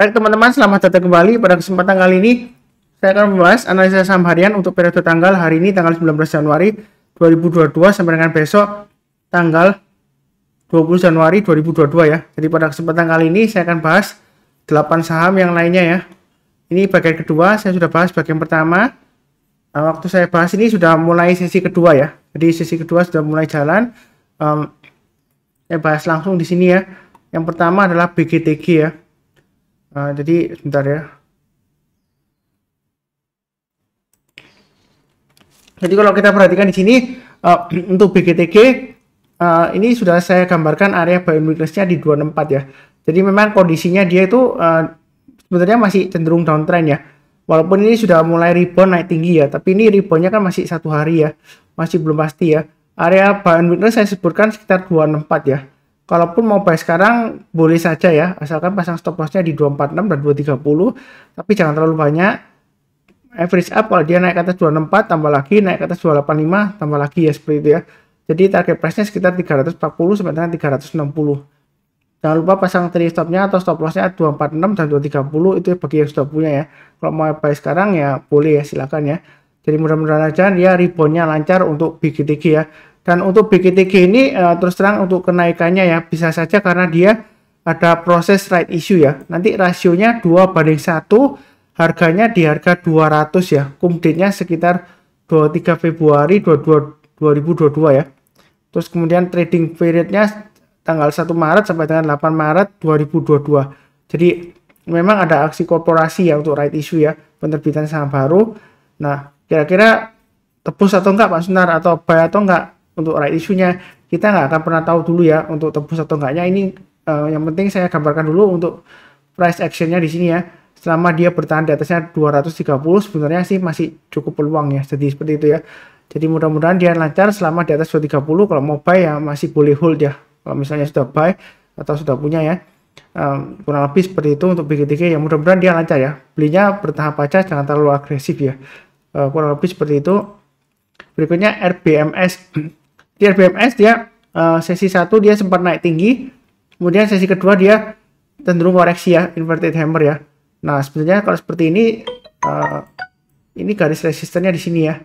Baik teman-teman, selamat datang kembali. Pada kesempatan kali ini saya akan membahas analisa saham harian untuk periode tanggal hari ini tanggal 19 Januari 2022 sampai dengan besok tanggal 20 Januari 2022 ya. Jadi pada kesempatan kali ini saya akan bahas 8 saham yang lainnya ya. Ini bagian kedua, saya sudah bahas bagian pertama. Waktu saya bahas ini sudah mulai sesi kedua ya. Jadi sesi kedua sudah mulai jalan. Saya bahas langsung di sini ya. Yang pertama adalah BGTG ya. Jadi sebentar ya. Jadi kalau kita perhatikan di sini untuk BGTG ini sudah saya gambarkan area buy and weakness-nya di 264 ya. Jadi memang kondisinya dia itu sebenarnya masih cenderung downtrend ya. Walaupun ini sudah mulai rebound naik tinggi ya, tapi ini reboundnya kan masih 1 hari ya, masih belum pasti ya. Area buy and weakness saya sebutkan sekitar 264 ya. Kalaupun mau buy sekarang boleh saja ya, asalkan pasang stop loss-nya di 246 dan 230, tapi jangan terlalu banyak. Average up kalau dia naik ke atas 264 tambah lagi, naik ke atas 285 tambah lagi ya, seperti itu ya. Jadi target price-nya sekitar 340 sampai dengan 360. Jangan lupa pasang trailing stop-nya atau stop loss-nya 246 dan 230, itu bagi yang sudah punya ya. Kalau mau buy sekarang ya boleh ya, silakan ya. Jadi mudah-mudahan aja dia rebound-nya lancar untuk BGTG ya. Dan untuk BGTG ini terus terang untuk kenaikannya ya bisa saja karena dia ada proses right issue ya. Nanti rasionya 2:1, harganya di harga 200 ya. Date-nya sekitar 23 Februari 2022 ya. Terus kemudian trading periodnya tanggal 1 Maret sampai dengan 8 Maret 2022. Jadi memang ada aksi korporasi ya untuk right issue ya, penerbitan saham baru. Nah, kira-kira tebus atau enggak Pak Sunar, atau buy atau enggak untuk right issue-nya, kita nggak akan pernah tahu dulu ya untuk tebus atau enggaknya. Ini yang penting saya gambarkan dulu untuk price action-nya di sini ya. Selama dia bertahan di atasnya 230 sebenarnya sih masih cukup peluang ya. Jadi seperti itu ya. Jadi mudah-mudahan dia lancar selama di atas 230. Kalau mau buy ya masih boleh hold ya. Kalau misalnya sudah buy atau sudah punya ya. Kurang lebih seperti itu untuk BGTG ya. Mudah-mudahan dia lancar ya. Belinya bertahap aja, jangan terlalu agresif ya. Kurang lebih seperti itu. Berikutnya RBMS. Di RBMS dia sesi 1 dia sempat naik tinggi, kemudian sesi kedua dia cenderung koreksi ya, inverted hammer ya. Nah sebenarnya kalau seperti ini garis resistennya di sini ya.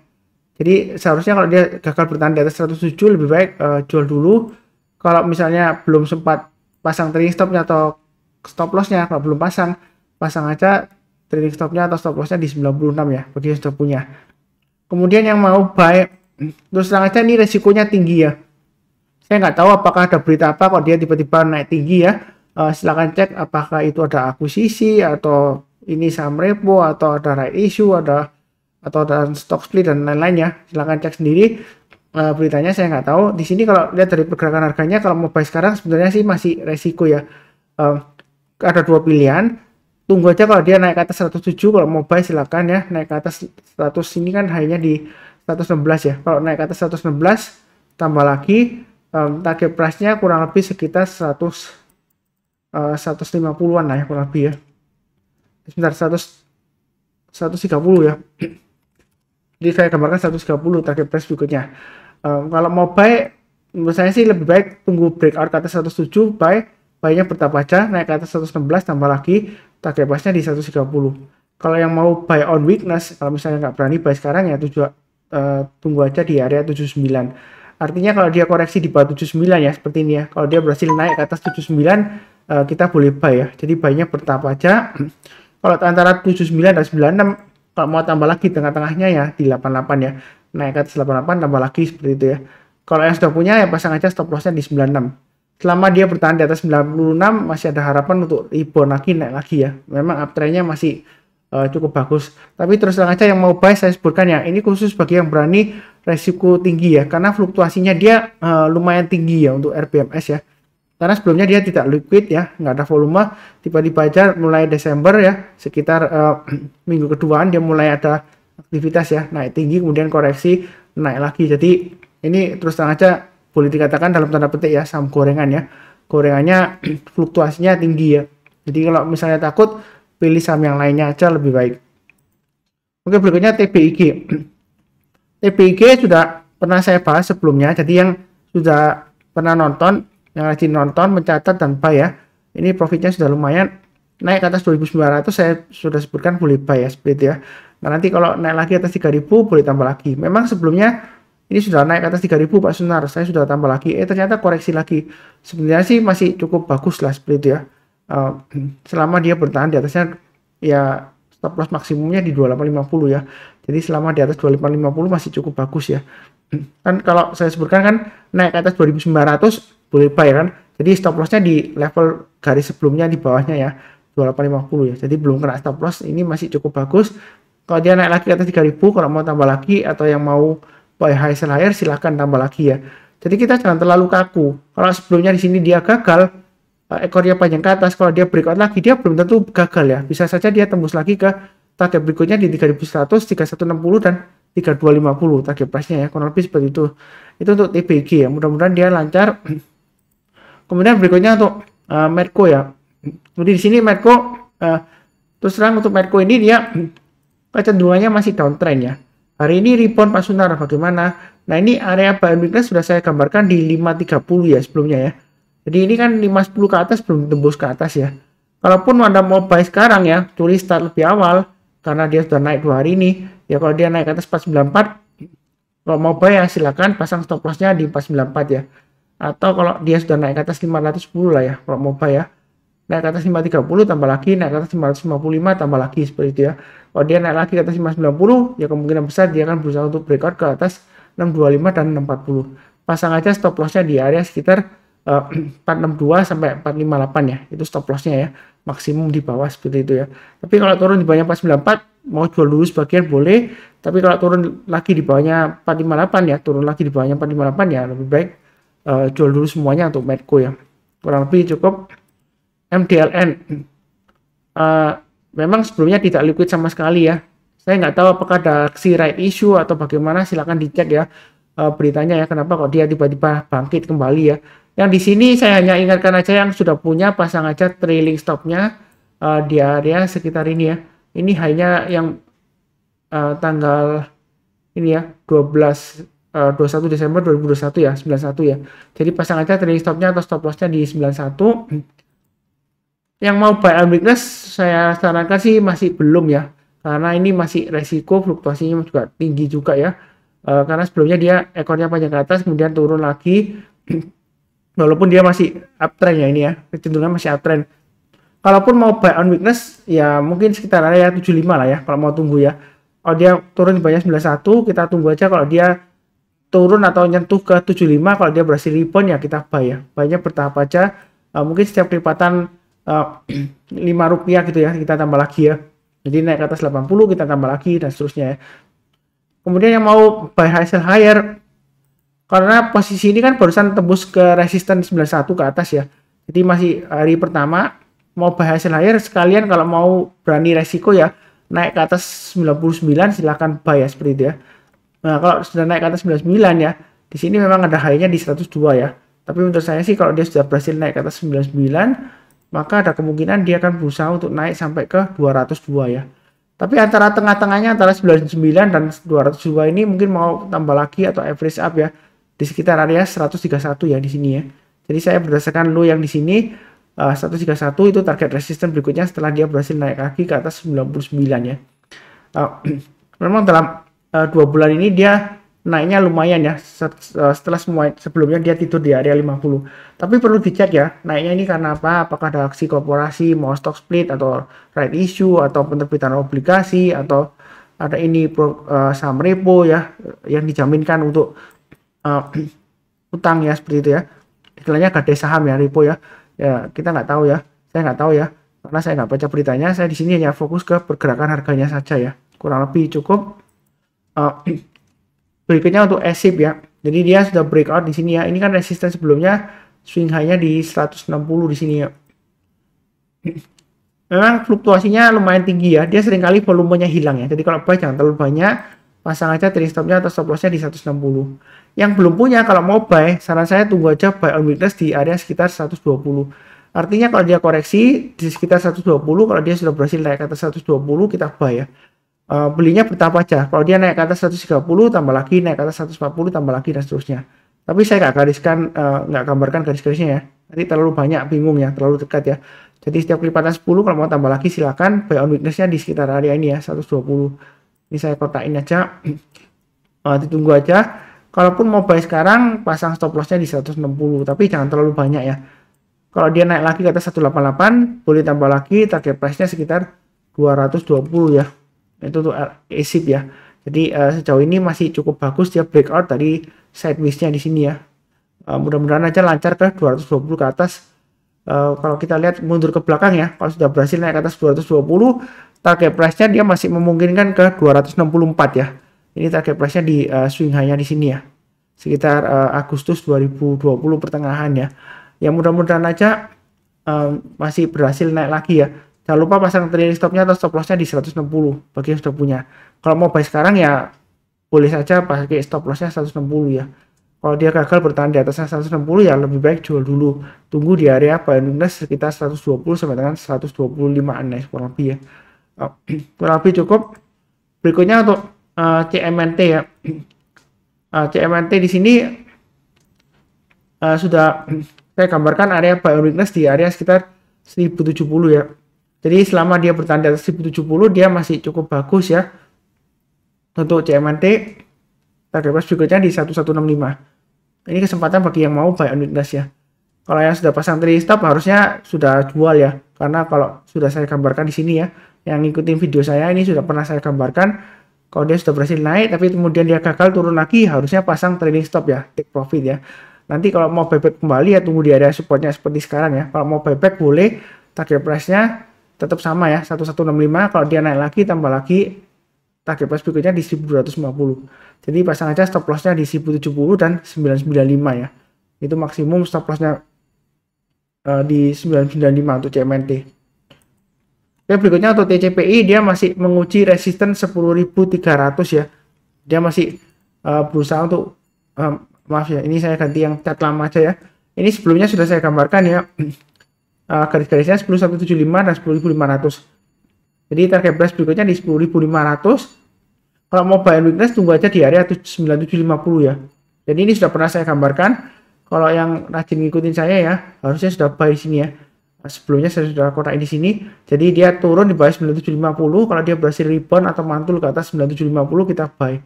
Jadi seharusnya kalau dia gagal bertahan di atas 107 lebih baik jual dulu. Kalau misalnya belum sempat pasang trailing stopnya atau stop lossnya, kalau belum pasang aja trailing stopnya atau stop lossnya di 96 ya, bagi yang sudah punya. Kemudian yang mau buy, terus terang aja ini resikonya tinggi ya. Saya nggak tahu apakah ada berita apa kalau dia tiba-tiba naik tinggi ya. Silahkan cek apakah itu ada akuisisi atau ini saham repo atau ada right issue, atau ada stock split dan lain-lain ya. Silahkan cek sendiri beritanya, saya nggak tahu. Di sini kalau lihat dari pergerakan harganya, kalau mau buy sekarang sebenarnya sih masih resiko ya. Ada dua pilihan. Tunggu aja kalau dia naik ke atas 107, kalau mau buy silakan ya. Naik ke atas 100 ini kan hanya di 116 ya. Kalau naik ke atas 116 tambah lagi target price-nya kurang lebih sekitar 150-an lah ya, kurang lebih ya. Sebentar, 130 ya. Jadi saya gambarkan 130 target price berikutnya. Kalau mau buy, menurut saya sih lebih baik tunggu breakout ke atas 107, buy-nya bertahap aja, naik ke atas 116 tambah lagi target price-nya di 130. Kalau yang mau buy on weakness, kalau misalnya nggak berani buy sekarang ya tunggu aja di area 79. Artinya kalau dia koreksi di bawah 79 ya, seperti ini ya. Kalau dia berhasil naik ke atas 79, kita boleh buy ya. Jadi buy-nya bertahap aja. Kalau antara 79 dan 96, kalau mau tambah lagi tengah-tengahnya ya di 88 ya. Naik ke atas 88 tambah lagi seperti itu ya. Kalau yang sudah punya ya pasang aja stop loss-nya di 96. Selama dia bertahan di atas 96 masih ada harapan untuk rebound lagi, naik lagi ya. Memang uptrend-nya masih cukup bagus. Tapi terus terang aja yang mau buy saya sebutkan ya, ini khusus bagi yang berani resiko tinggi ya, karena fluktuasinya dia lumayan tinggi ya untuk RBMS ya. Karena sebelumnya dia tidak liquid ya, nggak ada volume. Tiba-tiba aja mulai Desember ya, sekitar minggu keduaan dia mulai ada aktivitas ya, naik tinggi kemudian koreksi, naik lagi. Jadi ini terus terang aja boleh dikatakan dalam tanda petik ya saham gorengan ya. Gorengannya fluktuasinya tinggi ya. Jadi kalau misalnya takut, pilih saham yang lainnya aja lebih baik. Oke, berikutnya TBIG. TBIG sudah pernah saya bahas sebelumnya. Jadi yang sudah pernah nonton, yang rajin nonton, mencatat dan buy ya. Ini profitnya sudah lumayan. naik ke atas 2.900 saya sudah sebutkan boleh buy ya, seperti itu ya. Nah, nanti kalau naik lagi atas 3.000 boleh tambah lagi. Memang sebelumnya ini sudah naik ke atas 3.000 Pak Sunar, saya sudah tambah lagi. Ternyata koreksi lagi. Sebenarnya sih masih cukup bagus lah seperti itu ya. Selama dia bertahan di atasnya ya, stop loss maksimumnya di 2850 ya. Jadi selama di atas 2850 masih cukup bagus ya. Kan kalau saya sebutkan kan naik ke atas 2.900 boleh buy kan. Jadi stop lossnya di level garis sebelumnya di bawahnya ya, 2850 ya. Jadi belum kena stop loss, ini masih cukup bagus. Kalau dia naik lagi ke atas 3.000, kalau mau tambah lagi atau yang mau buy high sell higher silahkan tambah lagi ya. Jadi kita jangan terlalu kaku. Kalau sebelumnya di sini dia gagal, ekornya panjang ke atas, kalau dia breakout lagi dia belum tentu gagal ya. Bisa saja dia tembus lagi ke target berikutnya di 3.100, 3.160 dan 3.250 target price-nya ya. Kurang lebih seperti itu. Itu untuk TBG ya. Mudah-mudahan dia lancar. Kemudian berikutnya untuk Medco ya. Jadi di sini Medco terus terang untuk Medco ini dia kecenderungannya masih downtrend ya. Hari ini rebound Pak Sunar bagaimana? Nah, ini area buy and weakness sudah saya gambarkan di 5.30 ya sebelumnya ya. Jadi ini kan 5.10 ke atas belum tembus ke atas ya. Kalaupun Anda mau buy sekarang ya, curi start lebih awal karena dia sudah naik 2 hari ini. Ya kalau dia naik ke atas 494, kalau mau buy ya silakan pasang stop lossnya di 494 ya. Atau kalau dia sudah naik ke atas 510 lah ya, kalau mau buy ya. Naik ke atas 530 tambah lagi, naik ke atas 555 tambah lagi seperti itu ya. Kalau dia naik lagi ke atas 590, ya kemungkinan besar dia akan berusaha untuk breakout ke atas 625 dan 640. Pasang aja stop lossnya di area sekitar 462 sampai 458 ya. Itu stop lossnya ya. Maksimum di bawah seperti itu ya. Tapi kalau turun di bawahnya 494, mau jual dulu sebagian boleh. Tapi kalau turun lagi di bawahnya 458 ya, turun lagi di bawahnya 458 ya, lebih baik jual dulu semuanya untuk Medco ya. Kurang lebih cukup. MDLN memang sebelumnya tidak liquid sama sekali ya. Saya nggak tahu apakah ada aksi right issue atau bagaimana, silakan dicek ya beritanya ya, kenapa kok dia tiba-tiba bangkit kembali ya. Yang di sini saya hanya ingatkan aja yang sudah punya, pasang aja trailing stopnya di area sekitar ini ya. Ini hanya yang tanggal ini ya, 21 Desember 2021 ya, 91 ya. Jadi pasang aja trailing stopnya atau stop lossnya di 91. Yang mau buy and weakness saya sarankan sih masih belum ya, karena ini masih resiko fluktuasinya juga tinggi juga ya. Karena sebelumnya dia ekornya panjang ke atas kemudian turun lagi walaupun dia masih uptrend ya, ini ya kecenderungan masih uptrend. Kalaupun mau buy on weakness ya mungkin sekitar area 75 lah ya kalau mau tunggu ya. Kalau dia turun di bawahnya 91 kita tunggu aja, kalau dia turun atau nyentuh ke 75, kalau dia berhasil rebound ya kita buy ya. Buy-nya bertahap aja, mungkin setiap kelipatan 5 rupiah gitu ya kita tambah lagi ya. Jadi naik ke atas 80 kita tambah lagi dan seterusnya ya. Kemudian yang mau buy high sell higher, karena posisi ini kan barusan tembus ke resisten 91 ke atas ya. Jadi masih hari pertama, mau buy high sell higher sekalian kalau mau berani resiko ya naik ke atas 99 silahkan buy ya, seperti itu ya. Nah, kalau sudah naik ke atas 99 ya, di sini memang ada high-nya di 102 ya. Tapi menurut saya sih kalau dia sudah berhasil naik ke atas 99, maka ada kemungkinan dia akan berusaha untuk naik sampai ke 202 ya. Tapi antara tengah-tengahnya antara 99 dan 202 ini mungkin mau tambah lagi atau average up ya di sekitar area 131 ya di sini ya. Jadi saya berdasarkan low yang di sini 131 itu target resistance berikutnya setelah dia berhasil naik lagi ke atas 99 ya. Memang dalam 2 bulan ini dia naiknya lumayan ya, setelah sebelumnya dia tidur di area 50. Tapi perlu dicek ya, naiknya ini karena apa? Apakah ada aksi korporasi, mau stock split atau right issue atau penerbitan obligasi atau ada ini saham repo ya yang dijaminkan untuk utang ya, seperti itu ya. Istilahnya gade saham ya, repo ya. Ya kita nggak tahu ya, saya nggak tahu ya karena saya nggak baca beritanya. Saya di sini hanya fokus ke pergerakan harganya saja ya. Kurang lebih cukup. Berikutnya untuk SIP ya. Jadi dia sudah breakout di sini ya. Ini kan resisten sebelumnya swing high-nya di 160 di sini ya. Memang fluktuasinya lumayan tinggi ya. Dia seringkali volumenya hilang ya. Jadi kalau buy jangan terlalu banyak. Pasang aja trailing stopnya atau stop lossnya di 160. Yang belum punya kalau mau buy, saran saya tunggu aja buy on weakness di area sekitar 120. Artinya kalau dia koreksi di sekitar 120, kalau dia sudah berhasil naik ke atas 120 kita buy ya. Belinya bertahap aja. Kalau dia naik ke atas 130 tambah lagi, naik ke atas 140 tambah lagi dan seterusnya. Tapi saya nggak gariskan, nggak gambarkan garis-garisnya ya. Nanti terlalu banyak bingung ya, terlalu dekat ya. Jadi setiap kelipatan 10, kalau mau tambah lagi silakan. Buy on weakness-nya di sekitar area ini ya, 120. Ini saya kotakin aja. Ditunggu aja. Kalaupun mau buy sekarang, pasang stop loss-nya di 160, tapi jangan terlalu banyak ya. Kalau dia naik lagi ke atas 188, boleh tambah lagi. Target price-nya sekitar 220 ya. Itu untuk ASIP ya. Jadi sejauh ini masih cukup bagus, dia breakout dari sideways-nya di sini ya. Mudah-mudahan aja lancar ke 220 ke atas. Kalau kita lihat mundur ke belakang ya, kalau sudah berhasil naik ke atas 220, target price-nya dia masih memungkinkan ke 264 ya. Ini target price-nya di swing high-nya di sini ya, sekitar Agustus 2020 pertengahan ya. Ya mudah-mudahan aja masih berhasil naik lagi ya. Jangan lupa pasang trailing stop-nya atau stop loss-nya di 160 bagi yang sudah punya. Kalau mau buy sekarang ya boleh saja pakai stop loss-nya 160 ya. Kalau dia gagal bertahan di atasnya 160 ya lebih baik jual dulu. Tunggu di area buy and weakness sekitar 120 sampai dengan 125-an ya, kurang lebih ya. Kurang lebih cukup. Berikutnya untuk CMNT ya. CMNT di sini sudah saya gambarkan area buy and weakness di area sekitar 1070 ya. Jadi selama dia bertahan di atas 1070 dia masih cukup bagus ya. Untuk CMNT target price berikutnya di 1165. Ini kesempatan bagi yang mau buy on weakness ya. Kalau yang sudah pasang trailing stop harusnya sudah jual ya. Karena kalau sudah saya gambarkan di sini ya, yang ngikutin video saya ini sudah pernah saya gambarkan. Kalau dia sudah berhasil naik tapi kemudian dia gagal turun lagi, harusnya pasang trailing stop ya, take profit ya. Nanti kalau mau buyback kembali ya tunggu di area supportnya seperti sekarang ya. Kalau mau buyback boleh, target price-nya tetap sama ya, 1165. Kalau dia naik lagi tambah lagi, target price berikutnya di 1250. Jadi pasang aja stop loss-nya di 1070 dan 995 ya. Itu maksimum stop loss-nya di 995 untuk CMNT. Oke, berikutnya untuk TCPI dia masih menguji resisten 10.300 ya. Dia masih berusaha untuk maaf ya, ini saya ganti yang cat lama aja ya. Ini sebelumnya sudah saya gambarkan ya. Garis-garisnya 10.175 dan 10.500. Jadi target price berikutnya di 10.500. Kalau mau buy and weakness tunggu aja di area 9750 ya. Jadi ini sudah pernah saya gambarkan. Kalau yang rajin ngikutin saya ya, harusnya sudah buy di sini ya. Sebelumnya saya sudah kotakin di sini. Jadi dia turun di bawah 9750. Kalau dia berhasil rebound atau mantul ke atas 9750 kita buy.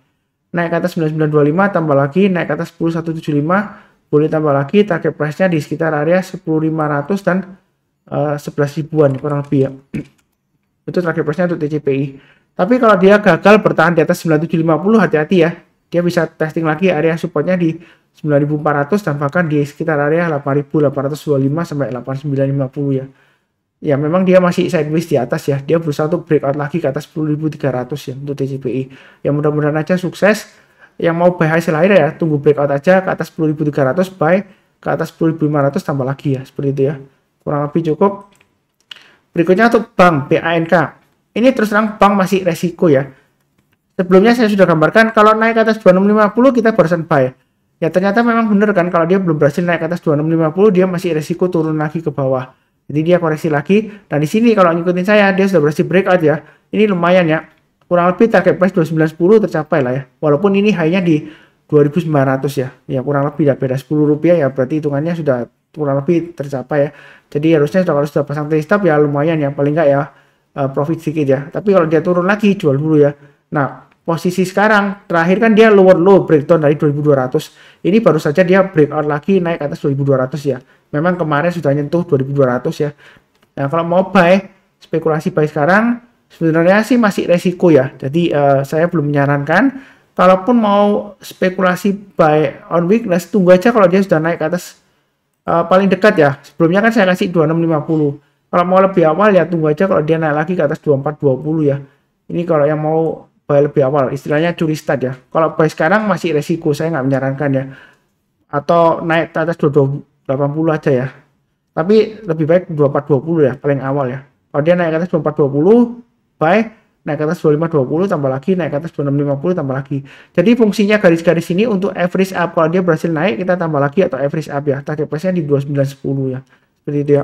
Naik ke atas 9925 tambah lagi, naik ke atas 10175 boleh tambah lagi. Target price-nya di sekitar area 10.500 dan 11 ribuan kurang lebih ya. Itu target price-nya untuk TCPI. Tapi kalau dia gagal bertahan di atas 9750 hati-hati ya. Dia bisa testing lagi area supportnya di 9400 dan bahkan di sekitar area 8825 sampai 8950 ya. Ya memang dia masih sideways di atas ya. Dia berusaha untuk breakout lagi ke atas 10.300 ya untuk TCPI. Ya mudah-mudahan aja sukses. Yang mau buy high sell ya tunggu breakout aja ke atas 10.300, buy ke atas 10.500 tambah lagi ya. Seperti itu ya. Kurang lebih cukup. Berikutnya untuk bank BANK. Ini terus terang bank masih resiko ya. Sebelumnya saya sudah gambarkan kalau naik ke atas 2650 kita barusan buy. Ya ternyata memang benar kan, kalau dia belum berhasil naik ke atas 2650 dia masih resiko turun lagi ke bawah. Jadi dia koreksi lagi. Dan di sini kalau ngikutin saya dia sudah berhasil breakout ya. Ini lumayan ya. Kurang lebih target price 2910 tercapai lah ya. Walaupun ini high-nya di 2900 ya. Ya kurang lebih ya, beda 10 rupiah ya, berarti hitungannya sudah kurang lebih tercapai ya. Jadi harusnya kalau sudah pasang trailing stop ya lumayan ya, paling enggak ya profit sedikit ya. Tapi kalau dia turun lagi jual dulu ya. Nah, posisi sekarang terakhir kan dia lower low breakdown dari 2200. Ini baru saja dia breakout lagi naik ke atas 2200 ya. Memang kemarin sudah nyentuh 2200 ya. Nah, kalau mau buy, spekulasi buy sekarang sebenarnya sih masih resiko ya. Jadi saya belum menyarankan. Kalaupun mau spekulasi buy on weakness, tunggu aja kalau dia sudah naik ke atas paling dekat ya. Sebelumnya kan saya kasih 2650. Kalau mau lebih awal ya tunggu aja kalau dia naik lagi ke atas 2420 ya. Ini kalau yang mau buy lebih awal, istilahnya curi start ya. Kalau buy sekarang masih resiko, saya nggak menyarankan ya. Atau naik ke atas 2280 aja ya. Tapi lebih baik 2420 ya, paling awal ya. Kalau dia naik ke atas 2420, buy, naik ke atas 2520 tambah lagi, naik ke atas 2650 tambah lagi. Jadi fungsinya garis-garis ini untuk average up. Kalau dia berhasil naik, kita tambah lagi atau average up ya. Target price-nya di 2910 ya. Seperti itu ya.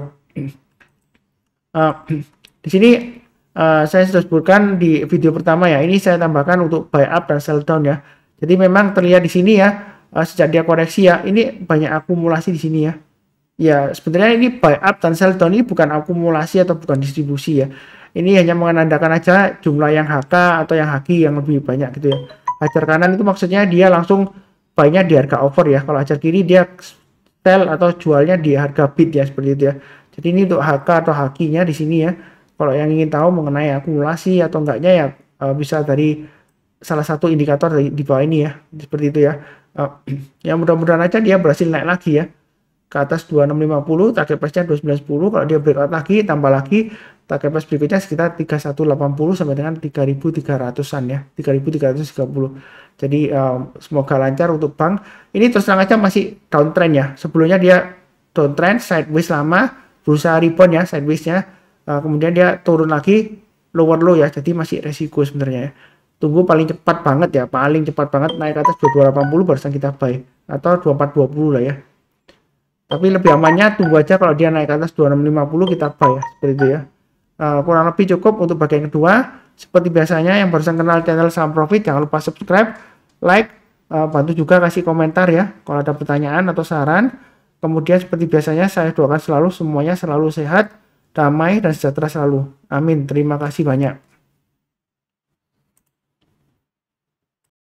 Di sini saya sudah sebutkan di video pertama ya. Ini saya tambahkan untuk buy up dan sell down ya. Jadi memang terlihat di sini ya, sejak dia koreksi ya, ini banyak akumulasi di sini ya. Ya, sebenarnya ini buy up dan sell down ini bukan akumulasi atau bukan distribusi ya. Ini hanya menandakan aja jumlah yang HK atau yang HQ yang lebih banyak gitu ya. Hajar kanan itu maksudnya dia langsung buy-nya di harga over ya. Kalau hajar kiri dia sell atau jualnya di harga bid ya, seperti itu ya. Jadi ini untuk HK atau HQ-nya di sini ya. Kalau yang ingin tahu mengenai akumulasi atau enggaknya ya bisa dari salah satu indikator di bawah ini ya. Seperti itu ya. Ya mudah-mudahan aja dia berhasil naik lagi ya ke atas 2650, target price-nya 2910. Kalau dia breakout lagi, tambah lagi, target price berikutnya sekitar 3180 sampai dengan 3300-an ya, 3330. Jadi semoga lancar untuk bank. Ini terus terang aja masih downtrend ya. Sebelumnya dia downtrend sideways lama, berusaha rebound ya sideways-nya. Kemudian dia turun lagi lower low ya. Jadi masih resiko sebenarnya ya. Tunggu paling cepat banget ya, paling cepat banget naik ke atas 2280 barusan kita buy atau 2420 lah ya. Tapi lebih amannya tunggu aja kalau dia naik ke atas 2650 kita buy ya, seperti itu ya. Kurang lebih cukup untuk bagian kedua. Seperti biasanya yang barusan kenal channel Saham Profit jangan lupa subscribe, like, bantu juga kasih komentar ya kalau ada pertanyaan atau saran. Kemudian seperti biasanya saya doakan selalu semuanya selalu sehat, damai dan sejahtera selalu. Amin. Terima kasih banyak.